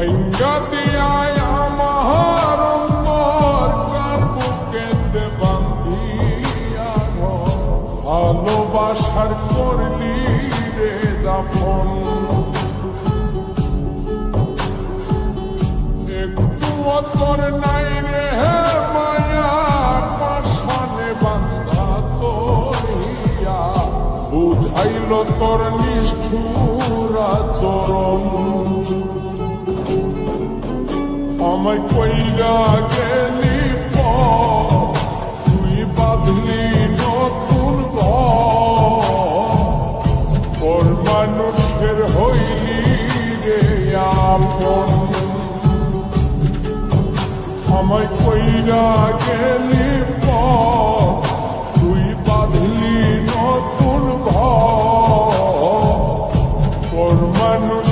ভাঙ্গা দিয়ায় আমার অন্তর কার বুকেতে বান্ধিয়া ঘর ভালোবাসার করলি রে দাফন একটু তোর নাই রে মায়া পাশানে বান্ধা তোরিয়া বুঝাইল তোর নিষ্ঠুর আচরণ আমায় কইরা গেলি তুই বাঁধলি নতুন ঘর মানুষের হইলি রে আপন আমায় কইরা গেলি তুই বাঁধলি নতুন ঘর মানুষ